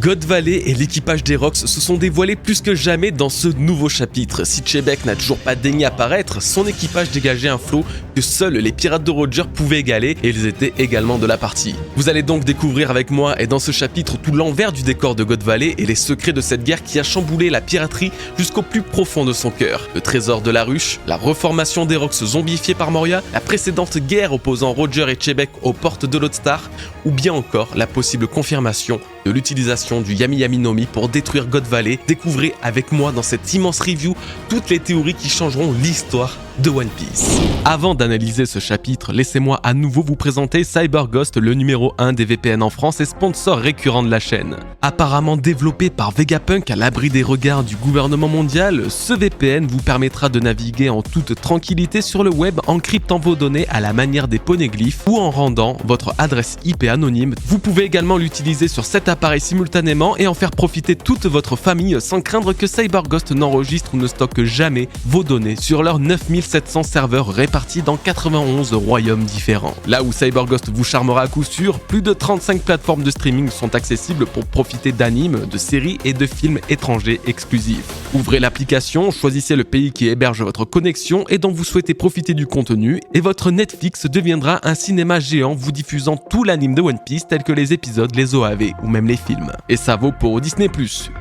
God Valley et l'équipage des Rocks se sont dévoilés plus que jamais dans ce nouveau chapitre. Si Chebec n'a toujours pas daigné apparaître, son équipage dégageait un flot que seuls les pirates de Roger pouvaient égaler et ils étaient également de la partie. Vous allez donc découvrir avec moi et dans ce chapitre tout l'envers du décor de God Valley et les secrets de cette guerre qui a chamboulé la piraterie jusqu'au plus profond de son cœur. Le trésor de la ruche, la reformation des Rocks zombifiés par Moria, la précédente guerre opposant Roger et Chebec aux portes de Lodestar, ou bien encore la possible confirmation de l'utilisation du Yami Yami no Mi pour détruire God Valley. Découvrez avec moi dans cette immense review toutes les théories qui changeront l'histoire de One Piece. Avant d'analyser ce chapitre, laissez-moi à nouveau vous présenter CyberGhost, le numéro 1 des VPN en France et sponsor récurrent de la chaîne. Apparemment développé par Vegapunk à l'abri des regards du gouvernement mondial, ce VPN vous permettra de naviguer en toute tranquillité sur le web en cryptant vos données à la manière des poneglyphes ou en rendant votre adresse IP anonyme. Vous pouvez également l'utiliser sur 7 appareils simultanément et en faire profiter toute votre famille sans craindre que CyberGhost n'enregistre ou ne stocke jamais vos données sur leurs 9700 serveurs répartis dans 91 royaumes différents. Là où CyberGhost vous charmera à coup sûr, plus de 35 plateformes de streaming sont accessibles pour profiter d'animes, de séries et de films étrangers exclusifs. Ouvrez l'application, choisissez le pays qui héberge votre connexion et dont vous souhaitez profiter du contenu et votre Netflix deviendra un cinéma géant vous diffusant tout l'anime de One Piece tels que les épisodes, les OAV ou même les films. Et ça vaut pour Disney+,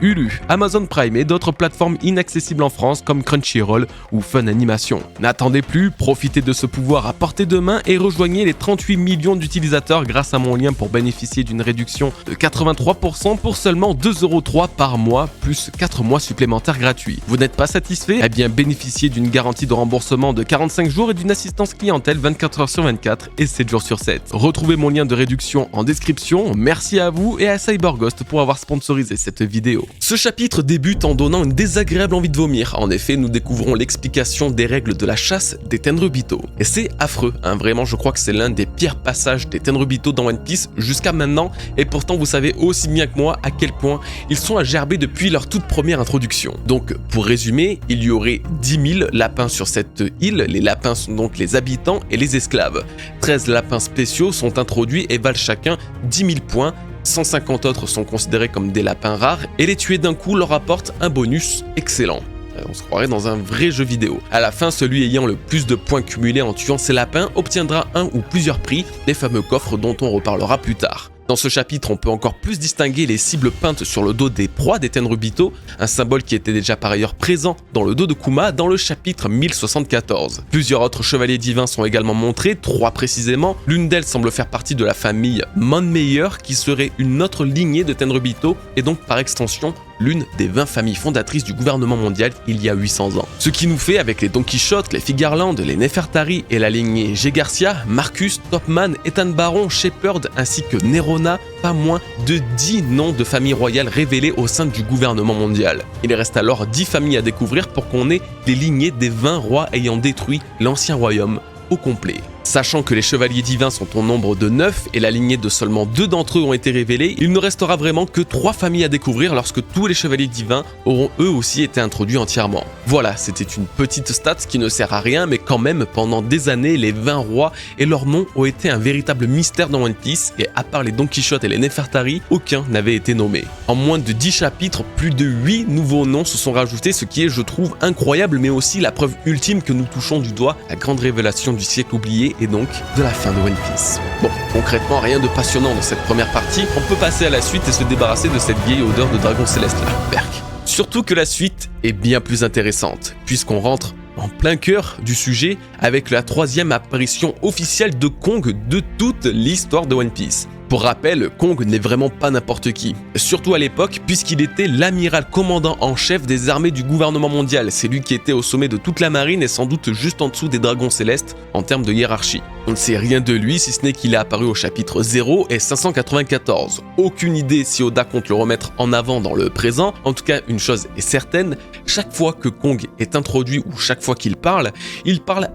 Hulu, Amazon Prime et d'autres plateformes inaccessibles en France comme Crunchyroll ou Fun Animation. N'attendez plus, profitez de ce pouvoir à portée de main et rejoignez les 38 millions d'utilisateurs grâce à mon lien pour bénéficier d'une réduction de 83% pour seulement 2,03€ par mois plus 4 mois supplémentaires gratuits. Vous n'êtes pas satisfait? Eh bien bénéficiez d'une garantie de remboursement de 45 jours et d'une assistance clientèle 24h sur 24 et 7 jours sur 7. Retrouvez mon lien de réduction en description. Merci à vous et à CyberGhost pour avoir sponsorisé cette vidéo. Ce chapitre débute en donnant une désagréable envie de vomir. En effet, nous découvrons l'explication des règles de la chasse des Tenryubito. Et c'est affreux, hein. Vraiment je crois que c'est l'un des pires passages des Tenryubito dans One Piece jusqu'à maintenant, et pourtant vous savez aussi bien que moi à quel point ils sont à gerber depuis leur toute première introduction. Donc pour résumer, il y aurait 10 000 lapins sur cette île, les lapins sont donc les habitants et les esclaves. 13 lapins spéciaux sont introduits et valent chacun 10 000 points, 150 autres sont considérés comme des lapins rares, et les tuer d'un coup leur apporte un bonus excellent. On se croirait dans un vrai jeu vidéo. À la fin, celui ayant le plus de points cumulés en tuant ses lapins obtiendra un ou plusieurs prix, les fameux coffres dont on reparlera plus tard. Dans ce chapitre, on peut encore plus distinguer les cibles peintes sur le dos des proies des Tenryubito, un symbole qui était déjà par ailleurs présent dans le dos de Kuma dans le chapitre 1074. Plusieurs autres chevaliers divins sont également montrés, 3 précisément. L'une d'elles semble faire partie de la famille Manmeyer, qui serait une autre lignée de Tenryubito, et donc par extension l'une des 20 familles fondatrices du gouvernement mondial il y a 800 ans. Ce qui nous fait, avec les Don Quichotte, les Figarland, les Nefertari et la lignée G. Garcia, Marcus, Topman, Ethan Baron, Shepherd ainsi que Nerona, pas moins de 10 noms de familles royales révélés au sein du gouvernement mondial. Il reste alors 10 familles à découvrir pour qu'on ait les lignées des 20 rois ayant détruit l'ancien royaume au complet. Sachant que les chevaliers divins sont au nombre de 9 et la lignée de seulement 2 d'entre eux ont été révélés, il ne restera vraiment que 3 familles à découvrir lorsque tous les chevaliers divins auront eux aussi été introduits entièrement. Voilà, c'était une petite stat qui ne sert à rien, mais quand même, pendant des années, les 20 rois et leurs noms ont été un véritable mystère dans One Piece, et à part les Don Quichotte et les Nefertari, aucun n'avait été nommé. En moins de 10 chapitres, plus de 8 nouveaux noms se sont rajoutés, ce qui est, je trouve, incroyable, mais aussi la preuve ultime que nous touchons du doigt, la grande révélation du siècle oublié et donc de la fin de One Piece. Bon, concrètement, rien de passionnant dans cette première partie, on peut passer à la suite et se débarrasser de cette vieille odeur de dragon céleste là, berk. Surtout que la suite est bien plus intéressante, puisqu'on rentre en plein cœur du sujet avec la 3e apparition officielle de Kong de toute l'histoire de One Piece. Pour rappel, Kong n'est vraiment pas n'importe qui, surtout à l'époque puisqu'il était l'amiral commandant en chef des armées du gouvernement mondial. C'est lui qui était au sommet de toute la marine et sans doute juste en dessous des dragons célestes en termes de hiérarchie. On ne sait rien de lui si ce n'est qu'il est apparu au chapitre 0 et 594. Aucune idée si Oda compte le remettre en avant dans le présent. En tout cas, une chose est certaine, chaque fois que Kong est introduit ou chaque fois qu'il parle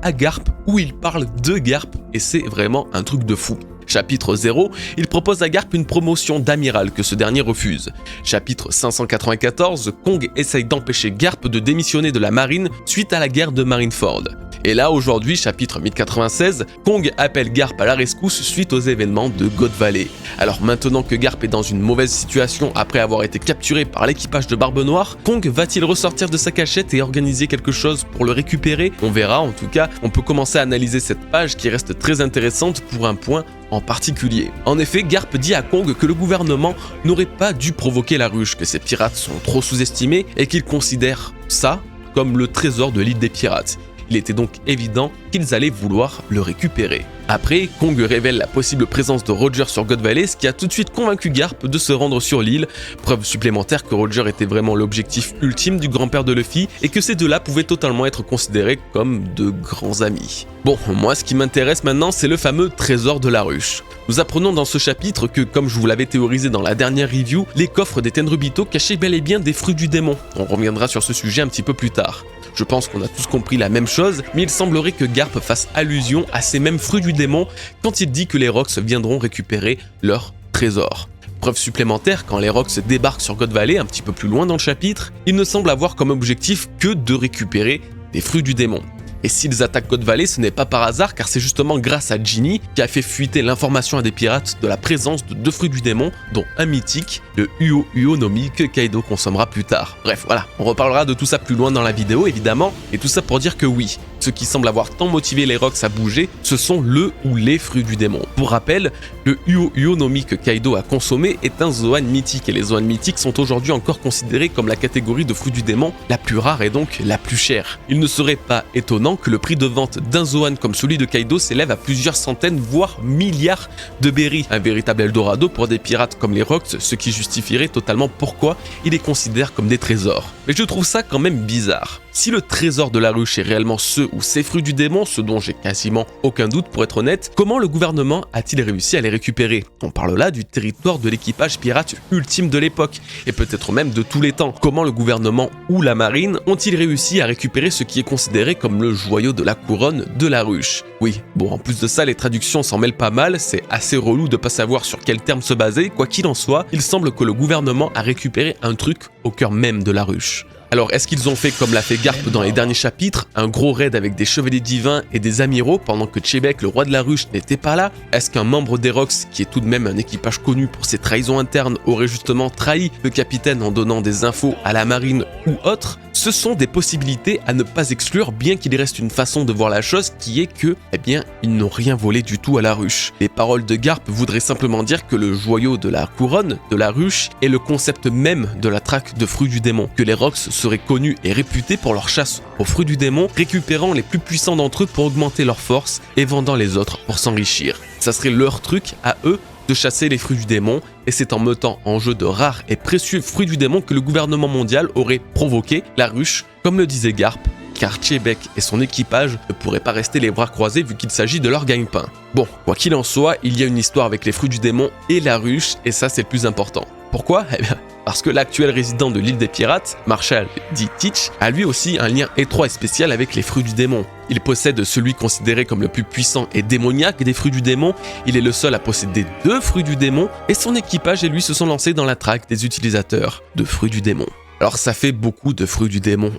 à Garp ou il parle de Garp, et c'est vraiment un truc de fou. Chapitre 0, il propose à Garp une promotion d'amiral que ce dernier refuse. Chapitre 594, Kong essaye d'empêcher Garp de démissionner de la marine suite à la guerre de Marineford. Et là, aujourd'hui, chapitre 1096, Kong appelle Garp à la rescousse suite aux événements de God Valley. Alors maintenant que Garp est dans une mauvaise situation après avoir été capturé par l'équipage de Barbe Noire, Kong va-t-il ressortir de sa cachette et organiser quelque chose pour le récupérer? On verra, en tout cas, on peut commencer à analyser cette page qui reste très intéressante pour un point en particulier. En effet, Garp dit à Kong que le gouvernement n'aurait pas dû provoquer la ruche, que ces pirates sont trop sous-estimés et qu'il considère ça comme le trésor de l'île des pirates. Il était donc évident qu'ils allaient vouloir le récupérer. Après, Kong révèle la possible présence de Roger sur God Valley, ce qui a tout de suite convaincu Garp de se rendre sur l'île, preuve supplémentaire que Roger était vraiment l'objectif ultime du grand-père de Luffy et que ces deux-là pouvaient totalement être considérés comme de grands amis. Bon, moi ce qui m'intéresse maintenant, c'est le fameux trésor de la ruche. Nous apprenons dans ce chapitre que, comme je vous l'avais théorisé dans la dernière review, les coffres des Tenryubito cachaient bel et bien des fruits du démon. On reviendra sur ce sujet un petit peu plus tard. Je pense qu'on a tous compris la même chose, mais il semblerait que Garp fasse allusion à ces mêmes fruits du démon quand il dit que les Rox viendront récupérer leur trésor. Preuve supplémentaire, quand les Rox débarquent sur God Valley, un petit peu plus loin dans le chapitre, ils ne semblent avoir comme objectif que de récupérer des fruits du démon. Et s'ils attaquent God Valley, ce n'est pas par hasard, car c'est justement grâce à Ginny qui a fait fuiter l'information à des pirates de la présence de 2 fruits du démon, dont un mythique, le Uo Uo no Mi, que Kaido consommera plus tard. Bref, voilà, on reparlera de tout ça plus loin dans la vidéo, évidemment, et tout ça pour dire que oui, ce qui semble avoir tant motivé les Rox à bouger, ce sont le ou les fruits du démon. Pour rappel, le Uo Uo no Mi que Kaido a consommé est un Zoan mythique, et les Zoan mythiques sont aujourd'hui encore considérés comme la catégorie de fruits du démon la plus rare et donc la plus chère. Il ne serait pas étonnant que le prix de vente d'un Zoan comme celui de Kaido s'élève à plusieurs centaines voire milliards de berries, un véritable Eldorado pour des pirates comme les Rox, ce qui justifierait totalement pourquoi il les considère comme des trésors. Mais je trouve ça quand même bizarre. Si le trésor de la ruche est réellement ce ou ces fruits du démon, ce dont j'ai quasiment aucun doute pour être honnête, comment le gouvernement a-t-il réussi à les récupérer? On parle là du territoire de l'équipage pirate ultime de l'époque, et peut-être même de tous les temps. Comment le gouvernement ou la marine ont-ils réussi à récupérer ce qui est considéré comme le joyau de la couronne de la ruche? Oui, bon, en plus de ça, les traductions s'en mêlent pas mal, c'est assez relou de pas savoir sur quel terme se baser, quoi qu'il en soit, il semble que le gouvernement a récupéré un truc au cœur même de la ruche. Alors, est-ce qu'ils ont fait comme l'a fait Garp dans les derniers chapitres, un gros raid avec des chevaliers divins et des amiraux pendant que Chebek, le roi de la ruche, n'était pas là? Est-ce qu'un membre des Rox, qui est tout de même un équipage connu pour ses trahisons internes, aurait justement trahi le capitaine en donnant des infos à la marine ou autre? Ce sont des possibilités à ne pas exclure, bien qu'il reste une façon de voir la chose qui est que, eh bien, ils n'ont rien volé du tout à la ruche. Les paroles de Garp voudraient simplement dire que le joyau de la couronne, de la ruche, est le concept même de la traque de fruits du démon, que les Rox seraient connus et réputés pour leur chasse aux fruits du démon, récupérant les plus puissants d'entre eux pour augmenter leur force et vendant les autres pour s'enrichir. Ça serait leur truc à eux de chasser les fruits du démon, et c'est en mettant en jeu de rares et précieux fruits du démon que le gouvernement mondial aurait provoqué la ruche, comme le disait Garp, car Chebek et son équipage ne pourraient pas rester les bras croisés vu qu'il s'agit de leur gagne-pain. Bon, quoi qu'il en soit, il y a une histoire avec les fruits du démon et la ruche, et ça c'est le plus important. Pourquoi? Eh bien, parce que l'actuel résident de l'île des pirates, Marshall D. Teach, a lui aussi un lien étroit et spécial avec les fruits du démon. Il possède celui considéré comme le plus puissant et démoniaque des fruits du démon, il est le seul à posséder 2 fruits du démon, et son équipage et lui se sont lancés dans la traque des utilisateurs de fruits du démon. Alors ça fait beaucoup de fruits du démon,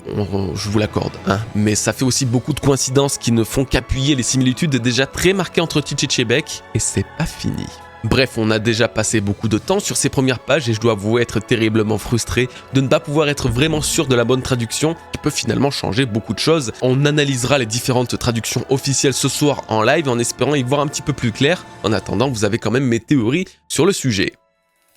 je vous l'accorde, hein, mais ça fait aussi beaucoup de coïncidences qui ne font qu'appuyer les similitudes déjà très marquées entre Teach et Chebek, et c'est pas fini. Bref, on a déjà passé beaucoup de temps sur ces premières pages et je dois avouer être terriblement frustré de ne pas pouvoir être vraiment sûr de la bonne traduction qui peut finalement changer beaucoup de choses. On analysera les différentes traductions officielles ce soir en live en espérant y voir un petit peu plus clair. En attendant, vous avez quand même mes théories sur le sujet.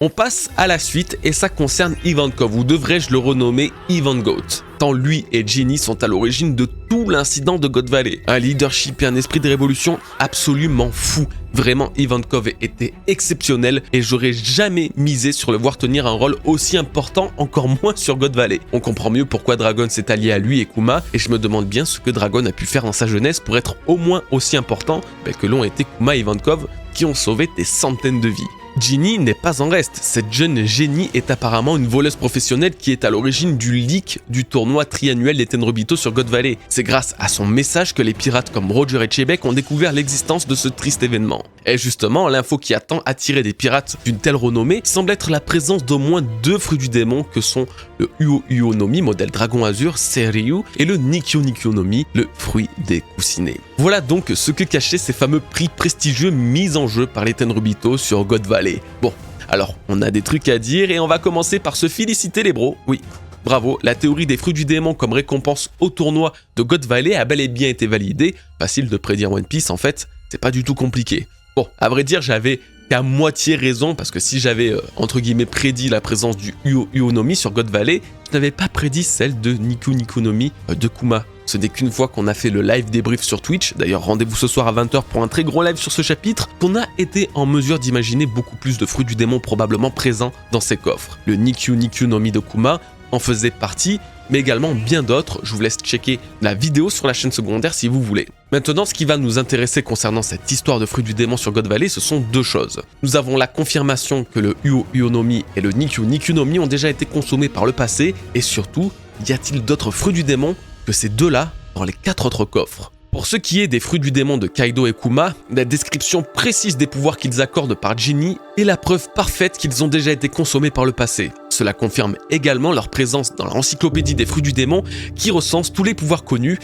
On passe à la suite et ça concerne Ivankov, ou devrais-je le renommer Ivangoat, tant lui et Ginny sont à l'origine de tout l'incident de God Valley. Un leadership et un esprit de révolution absolument fou. Vraiment, Ivankov était exceptionnel et j'aurais jamais misé sur le voir tenir un rôle aussi important, encore moins sur God Valley. On comprend mieux pourquoi Dragon s'est allié à lui et Kuma, et je me demande bien ce que Dragon a pu faire dans sa jeunesse pour être au moins aussi important que l'ont été Kuma et Ivankov, qui ont sauvé des centaines de vies. Ginny n'est pas en reste, cette jeune génie est apparemment une voleuse professionnelle qui est à l'origine du leak du tournoi triannuel des Tenryubito sur God Valley. C'est grâce à son message que les pirates comme Roger et Chebec ont découvert l'existence de ce triste événement. Et justement, l'info qui a tant attiré des pirates d'une telle renommée semble être la présence d'au moins 2 fruits du démon que sont le Uo no Mi, modèle dragon azur, Seiryu, et le Nikyo no Mi, le fruit des coussinets. Voilà donc ce que cachaient ces fameux prix prestigieux mis en jeu par les Tenryubito sur God Valley. Bon, alors on a des trucs à dire et on va commencer par se féliciter les bros, oui. Bravo, la théorie des fruits du démon comme récompense au tournoi de God Valley a bel et bien été validée. Facile de prédire One Piece en fait, c'est pas du tout compliqué. Bon, à vrai dire, j'avais qu'à moitié raison parce que si j'avais entre guillemets prédit la présence du Uo no Mi sur God Valley, je n'avais pas prédit celle de Nikyo no Mi de Kuma. Ce n'est qu'une fois qu'on a fait le live débrief sur Twitch, d'ailleurs rendez-vous ce soir à 20h pour un très gros live sur ce chapitre, qu'on a été en mesure d'imaginer beaucoup plus de fruits du démon probablement présents dans ces coffres. Le Nikyo no Mi de Kuma en faisait partie, mais également bien d'autres. Je vous laisse checker la vidéo sur la chaîne secondaire si vous voulez. Maintenant, ce qui va nous intéresser concernant cette histoire de fruits du démon sur God Valley, ce sont 2 choses. Nous avons la confirmation que le Uo no Mi et le Nikyo no Mi ont déjà été consommés par le passé, et surtout, y a-t-il d'autres fruits du démon que ces 2-là dans les 4 autres coffres? Pour ce qui est des fruits du démon de Kaido et Kuma, la description précise des pouvoirs qu'ils accordent par Ginny est la preuve parfaite qu'ils ont déjà été consommés par le passé. Cela confirme également leur présence dans l'encyclopédie des fruits du démon qui recense tous les pouvoirs connus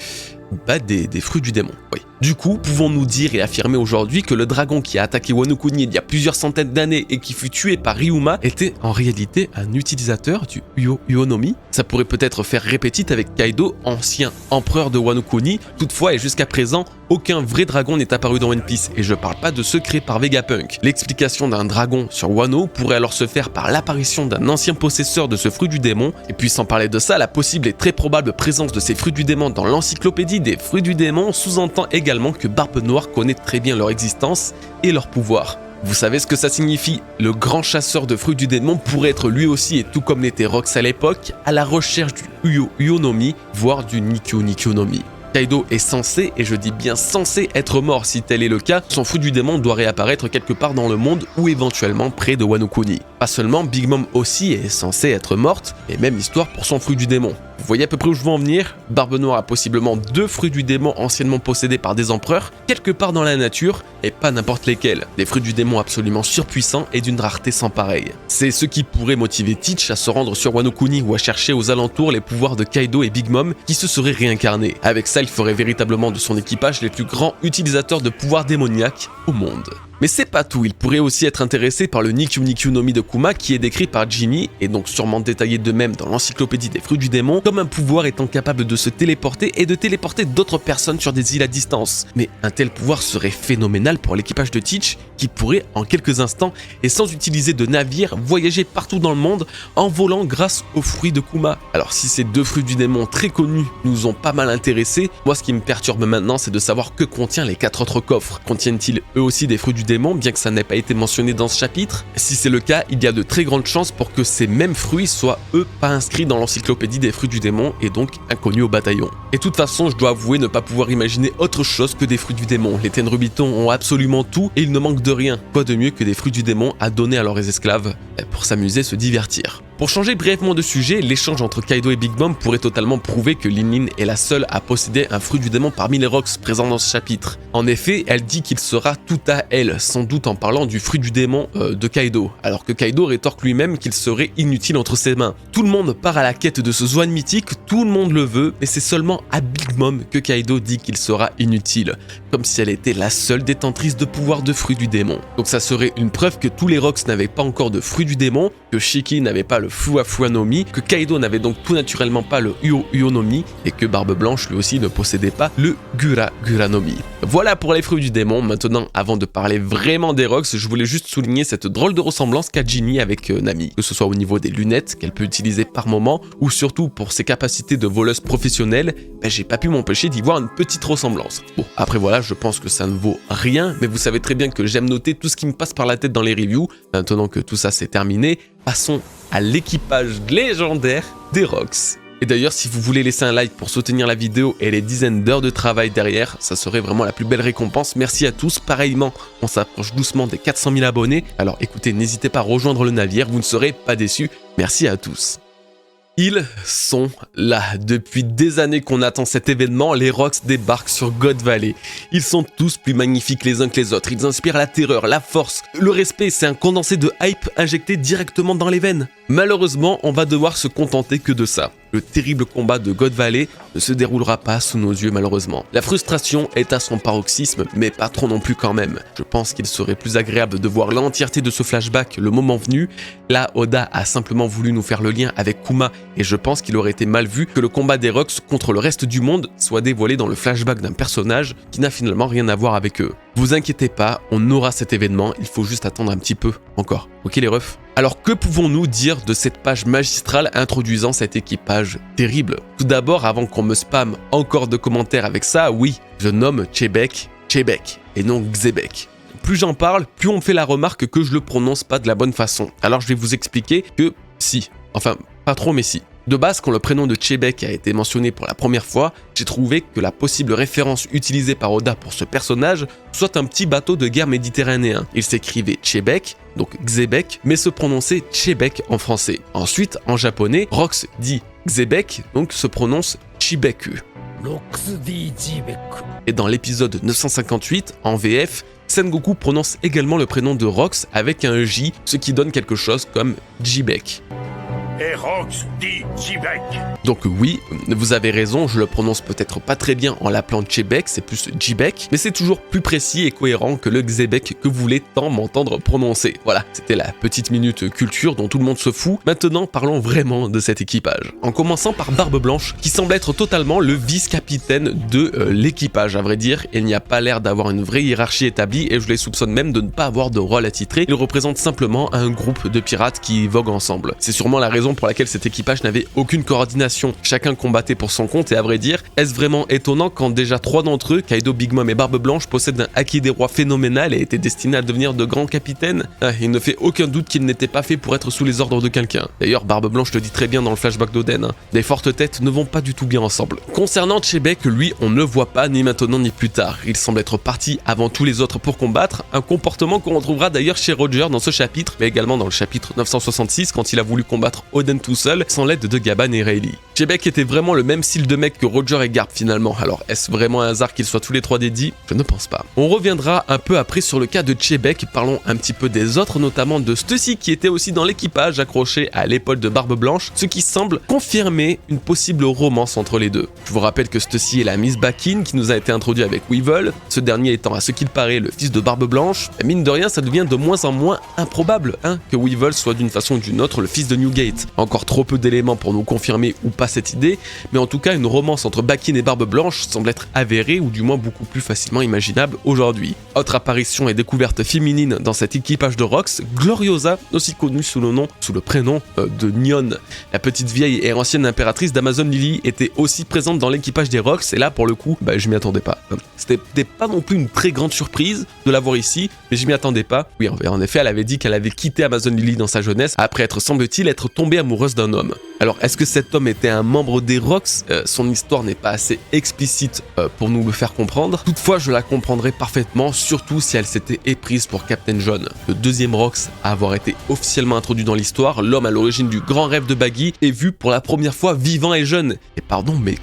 des fruits du démon. Oui. Du coup, pouvons-nous dire et affirmer aujourd'hui que le dragon qui a attaqué Wano Kuni il y a plusieurs centaines d'années et qui fut tué par Ryuma était en réalité un utilisateur du Uo no Mi? Ça pourrait peut-être faire répétite avec Kaido, ancien empereur de Wano Kuni. Toutefois, et jusqu'à présent, aucun vrai dragon n'est apparu dans One Piece, et je parle pas de ceux créés par Vegapunk. L'explication d'un dragon sur Wano pourrait alors se faire par l'apparition d'un ancien possesseur de ce fruit du démon, et puis sans parler de ça, la possible et très probable présence de ces fruits du démon dans l'encyclopédie des fruits du démon sous-entend également que Barbe Noire connaît très bien leur existence et leur pouvoir. Vous savez ce que ça signifie? Le grand chasseur de fruits du démon pourrait être lui aussi, et tout comme l'était Rox à l'époque, à la recherche du Uo no Mi, voire du Nikyo no Mi. Kaido est censé, et je dis bien censé, être mort. Si tel est le cas, son fruit du démon doit réapparaître quelque part dans le monde ou éventuellement près de Wano Kuni. Pas seulement, Big Mom aussi est censée être morte, et même histoire pour son fruit du démon. Vous voyez à peu près où je veux en venir? Barbe Noire a possiblement 2 fruits du démon anciennement possédés par des empereurs, quelque part dans la nature, et pas n'importe lesquels. Des fruits du démon absolument surpuissants et d'une rareté sans pareille. C'est ce qui pourrait motiver Teach à se rendre sur Wano Kuni ou à chercher aux alentours les pouvoirs de Kaido et Big Mom qui se seraient réincarnés. Avec ça, il ferait véritablement de son équipage les plus grands utilisateurs de pouvoirs démoniaques au monde. Mais c'est pas tout, il pourrait aussi être intéressé par le Nikyo no Mi de Kuma qui est décrit par Ginny, et donc sûrement détaillé de même dans l'encyclopédie des fruits du démon, comme un pouvoir étant capable de se téléporter et de téléporter d'autres personnes sur des îles à distance. Mais un tel pouvoir serait phénoménal pour l'équipage de Teach, qui pourrait en quelques instants et sans utiliser de navire voyager partout dans le monde en volant grâce aux fruits de Kuma. Alors si ces 2 fruits du démon très connus nous ont pas mal intéressés, moi ce qui me perturbe maintenant c'est de savoir que contient les 4 autres coffres. Contiennent-ils eux aussi des fruits du démon, bien que ça n'ait pas été mentionné dans ce chapitre? Si c'est le cas, il y a de très grandes chances pour que ces mêmes fruits soient eux pas inscrits dans l'encyclopédie des fruits du démon et donc inconnus au bataillon. Et de toute façon, je dois avouer ne pas pouvoir imaginer autre chose que des fruits du démon. Les Tenryubito ont absolument tout et il ne manque de rien. Quoi de mieux que des fruits du démon à donner à leurs esclaves pour s'amuser, se divertir. Pour changer brièvement de sujet, l'échange entre Kaido et Big Mom pourrait totalement prouver que Lin est la seule à posséder un fruit du démon parmi les Rox présents dans ce chapitre. En effet, elle dit qu'il sera tout à elle, sans doute en parlant du fruit du démon de Kaido, alors que Kaido rétorque lui-même qu'il serait inutile entre ses mains. Tout le monde part à la quête de ce Zoan mythique, tout le monde le veut, mais c'est seulement à Big Mom que Kaido dit qu'il sera inutile, comme si elle était la seule détentrice de pouvoir de fruit du démon. Donc ça serait une preuve que tous les Rox n'avaient pas encore de fruit du démon, que Shiki n'avait pas le Fua no Mi, que Kaido n'avait donc tout naturellement pas le Uo no Mi, et que Barbe Blanche lui aussi ne possédait pas le Gura no Mi. Voilà pour les fruits du démon. Maintenant, avant de parler vraiment des Rox, je voulais juste souligner cette drôle de ressemblance qu'a Ginny avec Nami, que ce soit au niveau des lunettes qu'elle peut utiliser par moment, ou surtout pour ses capacités de voleuse professionnelle, j'ai pas pu m'empêcher d'y voir une petite ressemblance. Bon, après voilà, je pense que ça ne vaut rien, mais vous savez très bien que j'aime noter tout ce qui me passe par la tête dans les reviews. Maintenant que tout ça c'est terminé, passons à l'équipage légendaire des Rox. Et d'ailleurs, si vous voulez laisser un like pour soutenir la vidéo et les dizaines d'heures de travail derrière, ça serait vraiment la plus belle récompense. Merci à tous. Pareillement, on s'approche doucement des 400 000 abonnés. Alors écoutez, n'hésitez pas à rejoindre le navire, vous ne serez pas déçus. Merci à tous. Ils sont là. Depuis des années qu'on attend cet événement, les Rox débarquent sur God Valley. Ils sont tous plus magnifiques les uns que les autres. Ils inspirent la terreur, la force, le respect. C'est un condensé de hype injecté directement dans les veines. Malheureusement, on va devoir se contenter que de ça. Le terrible combat de God Valley ne se déroulera pas sous nos yeux malheureusement. La frustration est à son paroxysme, mais pas trop non plus quand même. Je pense qu'il serait plus agréable de voir l'entièreté de ce flashback le moment venu. Là, Oda a simplement voulu nous faire le lien avec Kuma, et je pense qu'il aurait été mal vu que le combat des Rox contre le reste du monde soit dévoilé dans le flashback d'un personnage qui n'a finalement rien à voir avec eux. Vous inquiétez pas, on aura cet événement, il faut juste attendre un petit peu encore. Ok les refs? Alors que pouvons-nous dire de cette page magistrale introduisant cet équipage terrible? Tout d'abord, avant qu'on me spamme encore de commentaires avec ça, oui, je nomme Chebek et non Xebec. Plus j'en parle, plus on me fait la remarque que je le prononce pas de la bonne façon. Alors je vais vous expliquer que si, enfin pas trop mais si. De base, quand le prénom de Chebek a été mentionné pour la première fois, j'ai trouvé que la possible référence utilisée par Oda pour ce personnage soit un petit bateau de guerre méditerranéen. Il s'écrivait Chebek, donc Xebec, mais se prononçait Chebek en français. Ensuite, en japonais, Rox dit Xebec, donc se prononce Chibeku. Et dans l'épisode 958, en VF, Sengoku prononce également le prénom de Rox avec un J, ce qui donne quelque chose comme Jibek. Et Rox dit Chebek. Donc oui, vous avez raison, je le prononce peut-être pas très bien en l'appelant Chebek, c'est plus Jibek, mais c'est toujours plus précis et cohérent que le Xebec que vous voulez tant m'entendre prononcer. Voilà, c'était la petite minute culture dont tout le monde se fout. Maintenant, parlons vraiment de cet équipage. En commençant par Barbe Blanche, qui semble être totalement le vice-capitaine de l'équipage, à vrai dire. Il n'y a pas l'air d'avoir une vraie hiérarchie établie et je les soupçonne même de ne pas avoir de rôle attitré. Il représente simplement un groupe de pirates qui voguent ensemble. C'est sûrement la raison pour laquelle cet équipage n'avait aucune coordination. Chacun combattait pour son compte et à vrai dire, est-ce vraiment étonnant quand déjà 3 d'entre eux, Kaido, Big Mom et Barbe Blanche, possèdent un haki des rois phénoménal et étaient destinés à devenir de grands capitaines? Il ne fait aucun doute qu'ils n'étaient pas faits pour être sous les ordres de quelqu'un. D'ailleurs, Barbe Blanche le dit très bien dans le flashback d'Oden. Des fortes têtes ne vont pas du tout bien ensemble. Concernant Chebek, lui, on ne le voit pas ni maintenant ni plus tard. Il semble être parti avant tous les autres pour combattre, un comportement qu'on retrouvera d'ailleurs chez Roger dans ce chapitre, mais également dans le chapitre 966 quand il a voulu combattre Oden tout seul, sans l'aide de Gaban et Rayleigh. Chebek était vraiment le même style de mec que Roger et Garp finalement, alors est-ce vraiment un hasard qu'ils soient tous les trois dédiés? Je ne pense pas. On reviendra un peu après sur le cas de Chebek, parlons un petit peu des autres, notamment de Stussy qui était aussi dans l'équipage accroché à l'épaule de Barbe Blanche, ce qui semble confirmer une possible romance entre les deux. Je vous rappelle que Stussy est la Miss Bakin qui nous a été introduite avec Weevil, ce dernier étant à ce qu'il paraît le fils de Barbe Blanche. Et mine de rien, ça devient de moins en moins improbable que Weevil soit d'une façon ou d'une autre le fils de Newgate. Encore trop peu d'éléments pour nous confirmer ou pas cette idée, mais en tout cas une romance entre Bakin et Barbe Blanche semble être avérée ou du moins beaucoup plus facilement imaginable aujourd'hui. Autre apparition et découverte féminine dans cet équipage de Rox, Gloriosa, aussi connue sous le prénom de Nyon. La petite vieille et ancienne impératrice d'Amazon Lily était aussi présente dans l'équipage des Rox et là pour le coup, je m'y attendais pas. C'était pas non plus une très grande surprise de la voir ici, mais je m'y attendais pas. Oui, en effet, elle avait dit qu'elle avait quitté Amazon Lily dans sa jeunesse après semble-t-il être tombée amoureuse d'un homme. Alors, est-ce que cet homme était un membre des Rox? Son histoire n'est pas assez explicite pour nous le faire comprendre. Toutefois, je la comprendrais parfaitement, surtout si elle s'était éprise pour Captain John. Le deuxième Rox à avoir été officiellement introduit dans l'histoire, l'homme à l'origine du grand rêve de Baggy est vu pour la première fois vivant et jeune. Et pardon, mais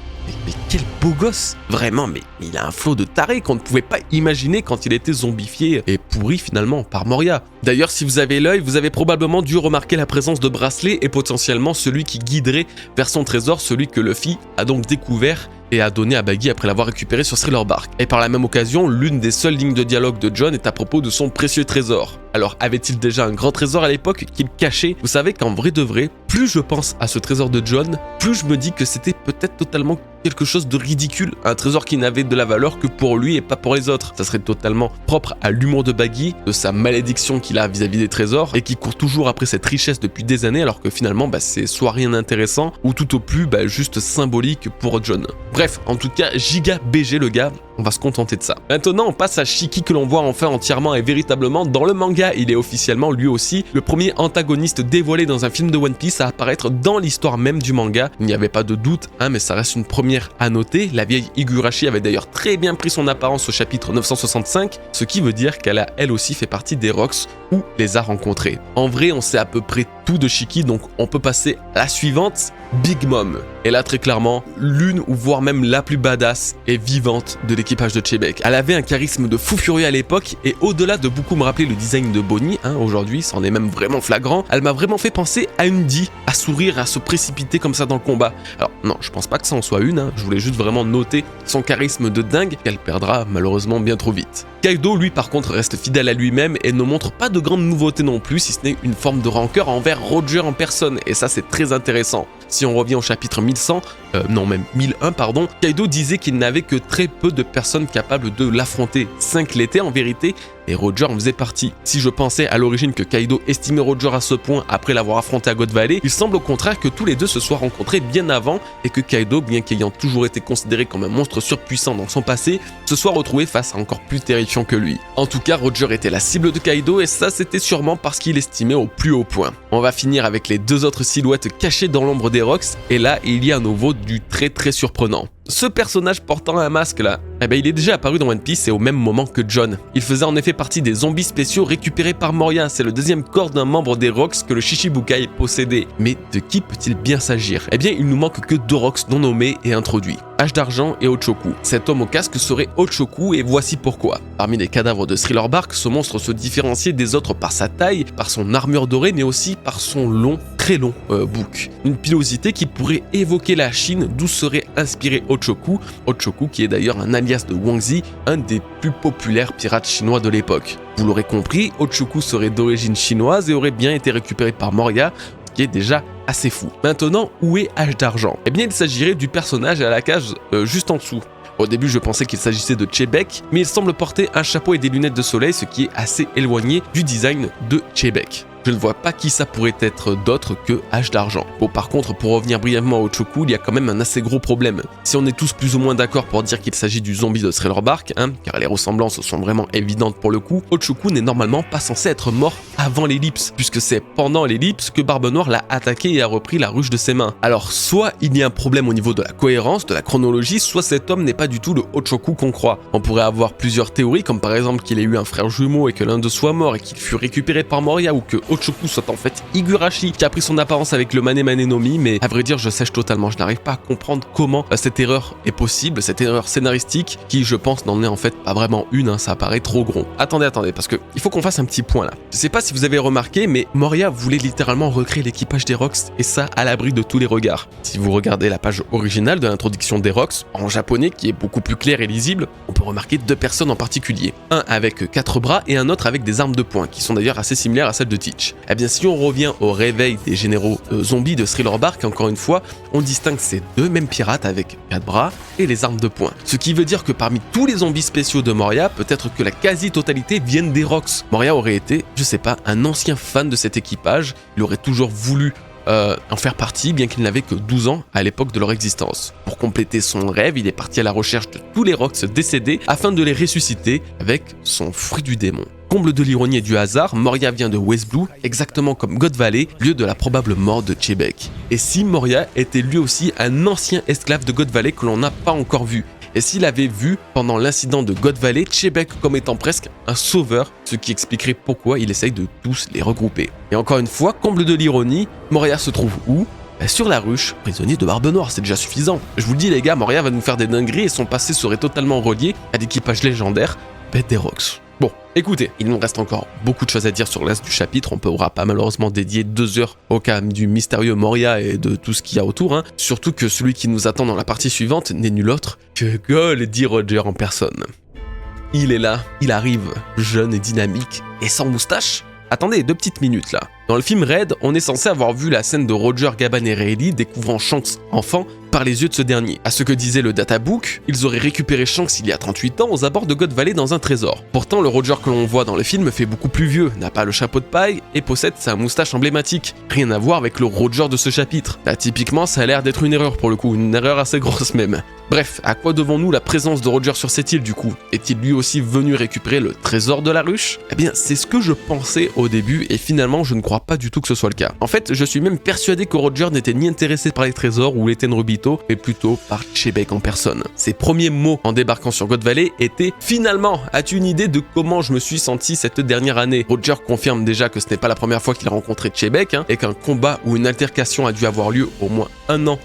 quel beau gosse! Vraiment, mais il a un flot de taré qu'on ne pouvait pas imaginer quand il était zombifié et pourri finalement par Moria. D'ailleurs, si vous avez l'œil, vous avez probablement dû remarquer la présence de bracelets et potentiellement celui qui guiderait vers son trésor, celui que Luffy a donc découvert et a donné à Baggy après l'avoir récupéré sur Thriller Bark. Et par la même occasion, l'une des seules lignes de dialogue de John est à propos de son précieux trésor. Alors, avait-il déjà un grand trésor à l'époque qu'il cachait? Vous savez qu'en vrai de vrai, plus je pense à ce trésor de John, plus je me dis que c'était peut-être totalement quelque chose de ridicule, un trésor qui n'avait de la valeur que pour lui et pas pour les autres. Ça serait totalement propre à l'humour de Baggy, de sa malédiction qu'il a vis-à-vis des trésors et qui court toujours après cette richesse depuis des années alors que finalement c'est soit rien d'intéressant ou tout au plus juste symbolique pour John. Bref, en tout cas, giga BG le gars. on va se contenter de ça. Maintenant, on passe à Shiki que l'on voit enfin entièrement et véritablement dans le manga. Il est officiellement lui aussi le premier antagoniste dévoilé dans un film de One Piece à apparaître dans l'histoire même du manga. Il n'y avait pas de doute, mais ça reste une première à noter. La vieille Higurashi avait d'ailleurs très bien pris son apparence au chapitre 965, ce qui veut dire qu'elle a elle aussi fait partie des Rocks ou les a rencontrés. En vrai, on sait à peu près tout de Shiki, donc on peut passer à la suivante, Big Mom. Et là, très clairement, l'une ou voire même la plus badass et vivante de l'équipage de Xebec. Elle avait un charisme de fou furieux à l'époque, et au-delà de beaucoup me rappeler le design de Bonnie, aujourd'hui, c'en est même vraiment flagrant, elle m'a vraiment fait penser à une Dee, à sourire, à se précipiter comme ça dans le combat. Alors non, je pense pas que ça en soit une, je voulais juste vraiment noter son charisme de dingue, qu'elle perdra malheureusement bien trop vite. Kaido, lui, par contre, reste fidèle à lui-même et ne montre pas de grandes nouveautés non plus, si ce n'est une forme de rancœur envers Roger en personne, et ça c'est très intéressant. Si on revient au chapitre 1001 pardon, Kaido disait qu'il n'avait que très peu de personnes capables de l'affronter. 5 l'étaient en vérité, et Roger en faisait partie. Si je pensais à l'origine que Kaido estimait Roger à ce point après l'avoir affronté à God Valley, il semble au contraire que tous les deux se soient rencontrés bien avant et que Kaido, bien qu'ayant toujours été considéré comme un monstre surpuissant dans son passé, se soit retrouvé face à encore plus terrifiant que lui. En tout cas, Roger était la cible de Kaido et ça c'était sûrement parce qu'il l'estimait au plus haut point. On va finir avec les deux autres silhouettes cachées dans l'ombre des Rocks et là il y a à nouveau du très surprenant. Ce personnage portant un masque là, il est déjà apparu dans One Piece et au même moment que John. Il faisait en effet partie des zombies spéciaux récupérés par Moria, c'est le deuxième corps d'un membre des Rocks que le Shichibukai possédait. Mais de qui peut-il bien s'agir? Il nous manque que 2 Rocks non nommés et introduits, Hache d'Argent et Ochoku. Cet homme au casque serait Ochoku et voici pourquoi. Parmi les cadavres de Thriller Bark, ce monstre se différenciait des autres par sa taille, par son armure dorée mais aussi par son très long bouc. Une pilosité qui pourrait évoquer la Chine d'où serait inspiré Ochoku qui est d'ailleurs un alias de Wang Zi, un des plus populaires pirates chinois de l'époque. Vous l'aurez compris, Ochoku serait d'origine chinoise et aurait bien été récupéré par Moria, ce qui est déjà assez fou. Maintenant, où est Hache d'Argent? Il s'agirait du personnage à la cage juste en dessous. Au début, je pensais qu'il s'agissait de Xebec, mais il semble porter un chapeau et des lunettes de soleil, ce qui est assez éloigné du design de Xebec. Je ne vois pas qui ça pourrait être d'autre que Hache d'Argent. Bon, par contre, pour revenir brièvement à Ochoku, il y a quand même un assez gros problème. Si on est tous plus ou moins d'accord pour dire qu'il s'agit du zombie de Thriller Bark, car les ressemblances sont vraiment évidentes pour le coup, Ochoku n'est normalement pas censé être mort avant l'ellipse, puisque c'est pendant l'ellipse que Barbe Noire l'a attaqué et a repris la ruche de ses mains. Alors, soit il y a un problème au niveau de la cohérence, de la chronologie, soit cet homme n'est pas du tout le Ochoku qu'on croit. On pourrait avoir plusieurs théories, comme par exemple qu'il ait eu un frère jumeau et que l'un d'eux soit mort et qu'il fut récupéré par Moria, ou que Ochoku soit en fait Higurashi qui a pris son apparence avec le Mane Mane no Mi, mais à vrai dire je sèche totalement, je n'arrive pas à comprendre comment cette erreur est possible, cette erreur scénaristique qui je pense n'en est en fait pas vraiment une, ça paraît trop gros. Attendez, parce que il faut qu'on fasse un petit point là. Je sais pas si vous avez remarqué, mais Moria voulait littéralement recréer l'équipage des Rocks et ça à l'abri de tous les regards. Si vous regardez la page originale de l'introduction des Rocks, en japonais qui est beaucoup plus clair et lisible, on peut remarquer 2 personnes en particulier. Un avec 4 bras et un autre avec des armes de poing, qui sont d'ailleurs assez similaires à celles de Teach. Si on revient au réveil des généraux zombies de Thriller Bark, encore une fois, on distingue ces 2 mêmes pirates avec 4 bras et les armes de poing. Ce qui veut dire que parmi tous les zombies spéciaux de Moria, peut-être que la quasi-totalité viennent des Rocks. Moria aurait été, je sais pas, un ancien fan de cet équipage, il aurait toujours voulu en faire partie, bien qu'il n'avait que 12 ans à l'époque de leur existence. Pour compléter son rêve, il est parti à la recherche de tous les Rocks décédés afin de les ressusciter avec son fruit du démon. Comble de l'ironie et du hasard, Moria vient de West Blue, exactement comme God Valley, lieu de la probable mort de Xebec. Et si Moria était lui aussi un ancien esclave de God Valley que l'on n'a pas encore vu, et s'il avait vu pendant l'incident de God Valley Xebec comme étant presque un sauveur, ce qui expliquerait pourquoi il essaye de tous les regrouper. Et encore une fois, comble de l'ironie, Moria se trouve où? Sur la ruche, prisonnier de Barbe Noire, c'est déjà suffisant. Je vous le dis les gars, Moria va nous faire des dingueries et son passé serait totalement relié à l'équipage légendaire des Rocks. Bon, écoutez, il nous reste encore beaucoup de choses à dire sur le reste du chapitre, on ne pourra pas malheureusement dédier 2 heures au cas du mystérieux Moria et de tout ce qu'il y a autour, surtout que celui qui nous attend dans la partie suivante n'est nul autre que Goldie Roger en personne. Il est là, il arrive, jeune et dynamique, et sans moustache. Attendez 2 petites minutes là. Dans le film Red, on est censé avoir vu la scène de Roger, Gaban et Rayleigh découvrant Shanks enfant par les yeux de ce dernier. À ce que disait le databook, ils auraient récupéré Shanks il y a 38 ans aux abords de God Valley dans un trésor. Pourtant, le Roger que l'on voit dans le film fait beaucoup plus vieux, n'a pas le chapeau de paille et possède sa moustache emblématique. Rien à voir avec le Roger de ce chapitre. Là, typiquement, ça a l'air d'être une erreur pour le coup, une erreur assez grosse même. Bref, à quoi devons-nous la présence de Roger sur cette île du coup? Est-il lui aussi venu récupérer le trésor de la ruche? Eh bien, c'est ce que je pensais au début et finalement je ne crois pas du tout que ce soit le cas. En fait, je suis même persuadé que Roger n'était ni intéressé par les trésors ou les Tenryubito, mais plutôt par Chebek en personne. Ses premiers mots en débarquant sur God Valley étaient « Finalement, as-tu une idée de comment je me suis senti cette dernière année ?» Roger confirme déjà que ce n'est pas la première fois qu'il a rencontré Chebek et qu'un combat ou une altercation a dû avoir lieu au moins un an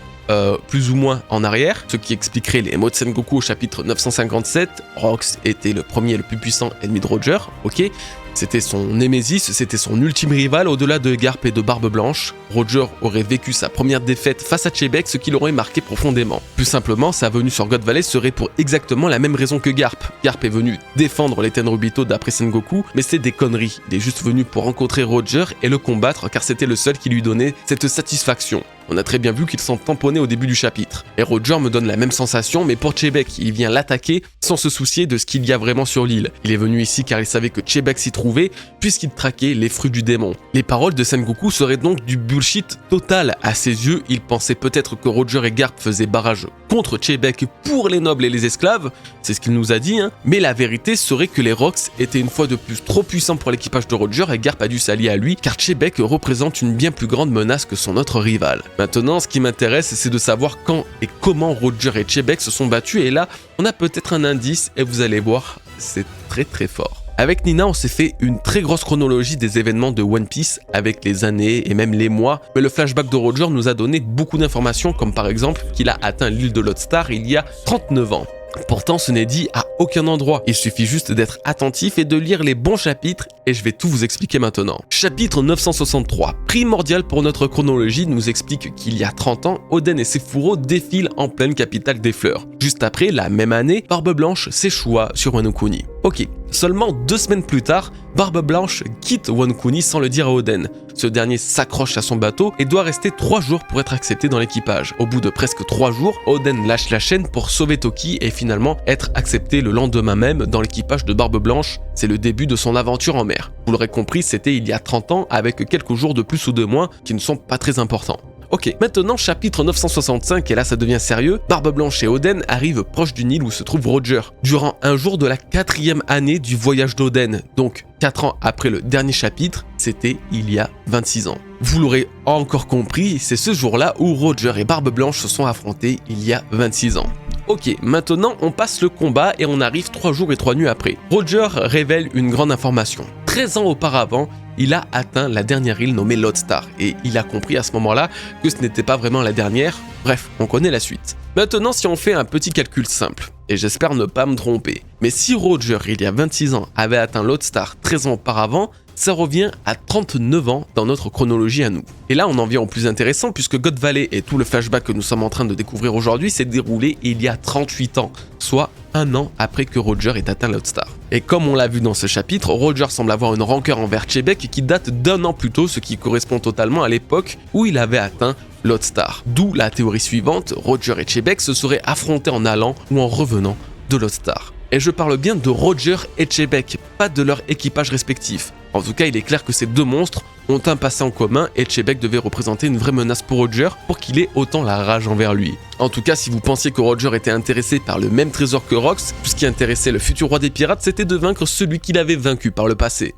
plus ou moins en arrière, ce qui expliquerait les mots de Sengoku au chapitre 957. Rox était le premier et le plus puissant ennemi de Roger, ok. C'était son némésis, c'était son ultime rival au-delà de Garp et de Barbe Blanche. Roger aurait vécu sa première défaite face à Chebek, ce qui l'aurait marqué profondément. Plus simplement, sa venue sur God Valley serait pour exactement la même raison que Garp. Garp est venu défendre les Tenryubito d'après Sengoku, mais c'est des conneries. Il est juste venu pour rencontrer Roger et le combattre car c'était le seul qui lui donnait cette satisfaction. On a très bien vu qu'ils sont tamponnés au début du chapitre. Et Roger me donne la même sensation, mais pour Chebek, il vient l'attaquer sans se soucier de ce qu'il y a vraiment sur l'île. Il est venu ici car il savait que Chebek s'y trouvait, puisqu'il traquait les fruits du démon. Les paroles de Sengoku seraient donc du bullshit total. À ses yeux, il pensait peut-être que Roger et Garp faisaient barrage contre Chebek pour les nobles et les esclaves, c'est ce qu'il nous a dit, mais la vérité serait que les Rox étaient une fois de plus trop puissants pour l'équipage de Roger et Garp a dû s'allier à lui car Chebek représente une bien plus grande menace que son autre rival. Maintenant, ce qui m'intéresse, c'est de savoir quand et comment Roger et Chebek se sont battus et là, on a peut-être un indice et vous allez voir, c'est très très fort. Avec Nina, on s'est fait une très grosse chronologie des événements de One Piece avec les années et même les mois, mais le flashback de Roger nous a donné beaucoup d'informations comme par exemple qu'il a atteint l'île de Lodestar il y a 39 ans. Pourtant, ce n'est dit à aucun endroit. Il suffit juste d'être attentif et de lire les bons chapitres et je vais tout vous expliquer maintenant. Chapitre 963, primordial pour notre chronologie, nous explique qu'il y a 30 ans, Oden et Sefuro défilent en pleine capitale des fleurs. Juste après, la même année, Barbe Blanche s'échoua sur Wano Kuni. Ok, seulement 2 semaines plus tard, Barbe Blanche quitte Wano Kuni sans le dire à Oden. Ce dernier s'accroche à son bateau et doit rester 3 jours pour être accepté dans l'équipage. Au bout de presque 3 jours, Oden lâche la chaîne pour sauver Toki et finalement être accepté le lendemain même dans l'équipage de Barbe Blanche. C'est le début de son aventure en mer. Vous l'aurez compris, c'était il y a 30 ans avec quelques jours de plus ou de moins qui ne sont pas très importants. Ok, maintenant chapitre 965, et là ça devient sérieux, Barbe Blanche et Oden arrivent proche d'une île où se trouve Roger, durant un jour de la 4e année du voyage d'Oden, donc 4 ans après le dernier chapitre, c'était il y a 26 ans. Vous l'aurez encore compris, c'est ce jour-là où Roger et Barbe Blanche se sont affrontés il y a 26 ans. Ok, maintenant on passe le combat et on arrive 3 jours et 3 nuits après. Roger révèle une grande information. 13 ans auparavant, il a atteint la dernière île nommée Lodestar et il a compris à ce moment-là que ce n'était pas vraiment la dernière. Bref, on connaît la suite. Maintenant, si on fait un petit calcul simple, et j'espère ne pas me tromper, mais si Roger, il y a 26 ans, avait atteint Lodestar 13 ans auparavant, ça revient à 39 ans dans notre chronologie à nous. Et là, on en vient au plus intéressant puisque God Valley et tout le flashback que nous sommes en train de découvrir aujourd'hui s'est déroulé il y a 38 ans, soit un an après que Roger ait atteint Lodestar. Et comme on l'a vu dans ce chapitre, Roger semble avoir une rancœur envers Chebek qui date d'1 an plus tôt, ce qui correspond totalement à l'époque où il avait atteint Lodestar. D'où la théorie suivante, Roger et Chebek se seraient affrontés en allant ou en revenant de Lodestar. Et je parle bien de Roger et Chebek, pas de leur équipage respectif. En tout cas, il est clair que ces deux monstres ont un passé en commun et Chebek devait représenter une vraie menace pour Roger pour qu'il ait autant la rage envers lui. En tout cas, si vous pensiez que Roger était intéressé par le même trésor que Rox, tout ce qui intéressait le futur roi des pirates, c'était de vaincre celui qu'il avait vaincu par le passé.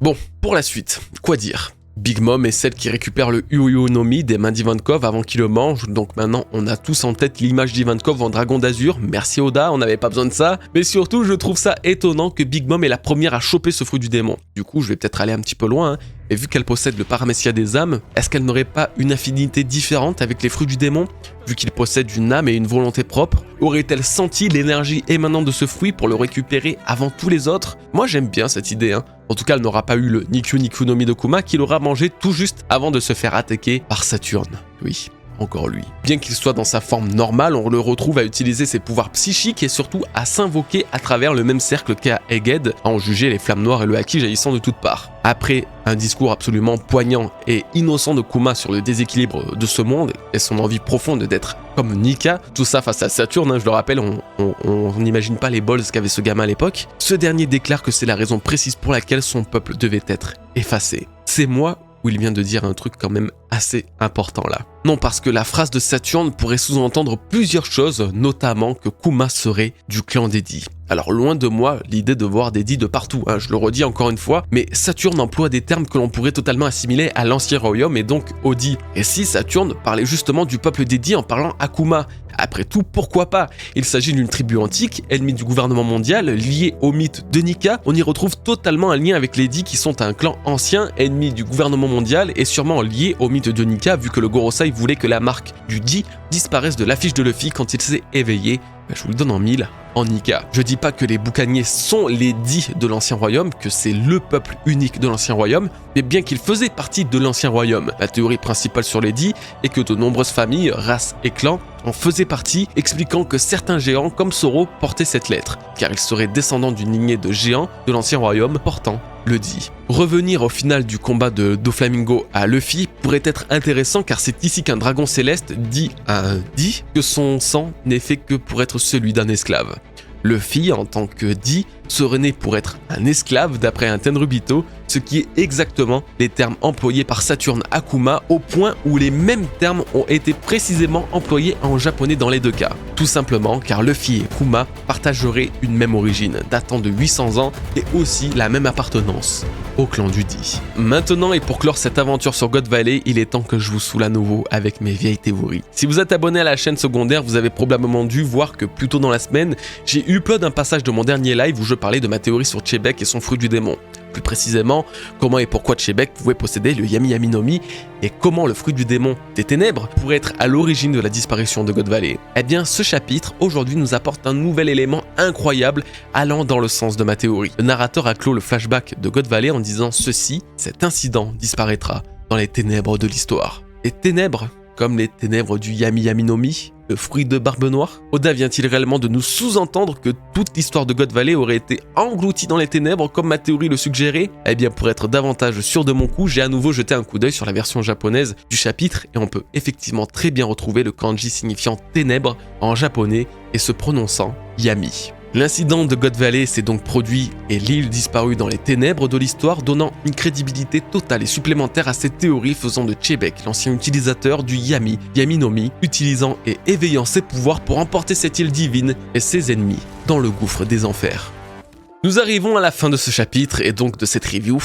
Bon, pour la suite, quoi dire ? Big Mom est celle qui récupère le Uoyu no Mi des mains d'Ivankov avant qu'il le mange, donc maintenant on a tous en tête l'image d'Ivankov en dragon d'azur, merci Oda, on n'avait pas besoin de ça, mais surtout je trouve ça étonnant que Big Mom est la première à choper ce fruit du démon. Du coup je vais peut-être aller un petit peu loin, et vu qu'elle possède le paramécia des âmes, est-ce qu'elle n'aurait pas une affinité différente avec les fruits du démon ? Vu qu'il possède une âme et une volonté propre, aurait-elle senti l'énergie émanant de ce fruit pour le récupérer avant tous les autres ? Moi j'aime bien cette idée, En tout cas, elle n'aura pas eu le Nikyu Nikyu no Mi de Kuma qu'il aura mangé tout juste avant de se faire attaquer par Saturne. Oui, encore lui. Bien qu'il soit dans sa forme normale, on le retrouve à utiliser ses pouvoirs psychiques et surtout à s'invoquer à travers le même cercle qu'à Egghead, à en juger les flammes noires et le haki jaillissant de toutes parts. Après un discours absolument poignant et innocent de Kuma sur le déséquilibre de ce monde et son envie profonde d'être comme Nika, tout ça face à Saturne, je le rappelle, on n'imagine pas les balls qu'avait ce gamin à l'époque, ce dernier déclare que c'est la raison précise pour laquelle son peuple devait être effacé. C'est moi où il vient de dire un truc quand même assez important là. Non, parce que la phrase de Saturne pourrait sous-entendre plusieurs choses, notamment que Kuma serait du clan d'Eddie. Alors loin de moi l'idée de voir d'Eddie de partout, je le redis encore une fois, mais Saturne emploie des termes que l'on pourrait totalement assimiler à l'ancien royaume et donc Odi. Et si Saturne parlait justement du peuple d'Eddie en parlant à Kuma? Après tout, pourquoi pas? Il s'agit d'une tribu antique, ennemie du gouvernement mondial, liée au mythe de Nika. On y retrouve totalement un lien avec les Di qui sont un clan ancien, ennemi du gouvernement mondial et sûrement lié au mythe de Nika vu que le Gorosei voulait que la marque du Di disparaisse de l'affiche de Luffy quand il s'est éveillé. Je vous le donne en 1000, en Nika. Je dis pas que les boucaniers sont les Di de l'ancien royaume, que c'est le peuple unique de l'ancien royaume, mais bien qu'ils faisaient partie de l'ancien royaume. La théorie principale sur les Di est que de nombreuses familles, races et clans en faisaient partie, expliquant que certains géants comme Zoro portaient cette lettre, car ils seraient descendants d'une lignée de géants de l'ancien royaume portant le Di. Revenir au final du combat de Doflamingo à Luffy pourrait être intéressant car c'est ici qu'un dragon céleste dit à un Di que son sang n'est fait que pour être celui d'un esclave. Luffy, en tant que Di, serait né pour être un esclave d'après un Tenryubito, ce qui est exactement les termes employés par Saturne Akuma au point où les mêmes termes ont été précisément employés en japonais dans les deux cas. Tout simplement car Luffy et Kuma partageraient une même origine, datant de 800 ans et aussi la même appartenance au clan du Di. Maintenant et pour clore cette aventure sur God Valley, il est temps que je vous saoule à nouveau avec mes vieilles théories. Si vous êtes abonné à la chaîne secondaire, vous avez probablement dû voir que plus tôt dans la semaine, j'ai upload un passage de mon dernier live où je parlais de ma théorie sur Chebek et son fruit du démon. Plus précisément, comment et pourquoi Chebek pouvait posséder le Yami Yami no Mi et comment le fruit du démon des ténèbres pourrait être à l'origine de la disparition de God Valley. Eh bien, ce chapitre, aujourd'hui, nous apporte un nouvel élément incroyable allant dans le sens de ma théorie. Le narrateur a clos le flashback de God Valley en disant ceci, cet incident disparaîtra dans les ténèbres de l'histoire. Les ténèbres, comme les ténèbres du Yami Yami no Mi, le fruit de Barbe Noire? Oda vient-il réellement de nous sous-entendre que toute l'histoire de God Valley aurait été engloutie dans les ténèbres comme ma théorie le suggérait? Eh bien pour être davantage sûr de mon coup, j'ai à nouveau jeté un coup d'œil sur la version japonaise du chapitre et on peut effectivement très bien retrouver le kanji signifiant ténèbres en japonais et se prononçant Yami. L'incident de God Valley s'est donc produit et l'île disparut dans les ténèbres de l'histoire, donnant une crédibilité totale et supplémentaire à cette théorie faisant de Chebek l'ancien utilisateur du Yami, Yami no Mi, utilisant et éveillant ses pouvoirs pour emporter cette île divine et ses ennemis dans le gouffre des enfers. Nous arrivons à la fin de ce chapitre et donc de cette review.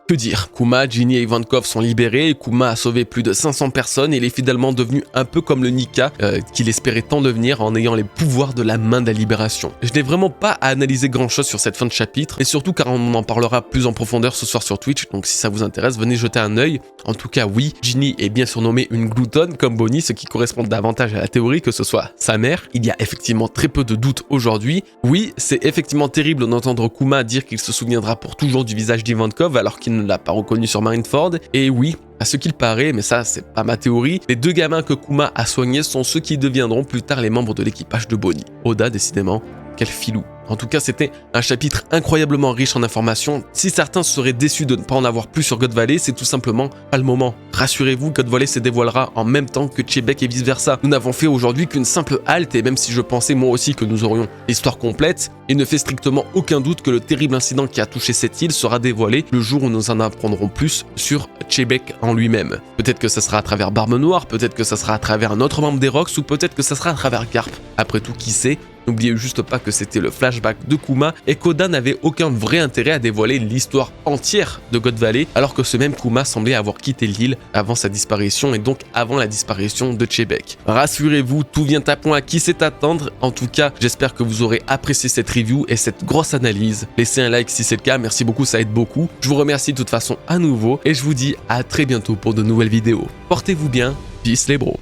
Que dire? Kuma, Ginny et Ivankov sont libérés, Kuma a sauvé plus de 500 personnes et il est finalement devenu un peu comme le Nika qu'il espérait tant devenir en ayant les pouvoirs de la main de la libération. Je n'ai vraiment pas à analyser grand chose sur cette fin de chapitre et surtout car on en parlera plus en profondeur ce soir sur Twitch, donc si ça vous intéresse, venez jeter un œil. En tout cas oui, Ginny est bien surnommée une gloutonne comme Bonnie, ce qui correspond davantage à la théorie que ce soit sa mère. Il y a effectivement très peu de doutes aujourd'hui. Oui, c'est effectivement terrible d'entendre Kuma dire qu'il se souviendra pour toujours du visage d'Ivankov alors qu'il ne l'a pas reconnu sur Marineford, et oui, à ce qu'il paraît, mais ça c'est pas ma théorie, les deux gamins que Kuma a soignés sont ceux qui deviendront plus tard les membres de l'équipage de Bonnie. Oda, décidément, quel filou. En tout cas, c'était un chapitre incroyablement riche en informations. Si certains seraient déçus de ne pas en avoir plus sur God Valley, c'est tout simplement pas le moment. Rassurez-vous, God Valley se dévoilera en même temps que Chebek et vice versa. Nous n'avons fait aujourd'hui qu'une simple halte et même si je pensais moi aussi que nous aurions l'histoire complète, il ne fait strictement aucun doute que le terrible incident qui a touché cette île sera dévoilé le jour où nous en apprendrons plus sur Chebek en lui-même. Peut-être que ça sera à travers Barbe Noire, peut-être que ça sera à travers un autre membre des Rocks ou peut-être que ça sera à travers Garp. Après tout, qui sait? N'oubliez juste pas que c'était le flashback de Kuma et qu'Oda n'avait aucun vrai intérêt à dévoiler l'histoire entière de God Valley alors que ce même Kuma semblait avoir quitté l'île avant sa disparition et donc avant la disparition de Chebek. Rassurez-vous, tout vient à point à qui sait attendre. En tout cas, j'espère que vous aurez apprécié cette review et cette grosse analyse. Laissez un like si c'est le cas, merci beaucoup, ça aide beaucoup. Je vous remercie de toute façon à nouveau et je vous dis à très bientôt pour de nouvelles vidéos. Portez-vous bien, peace les bros.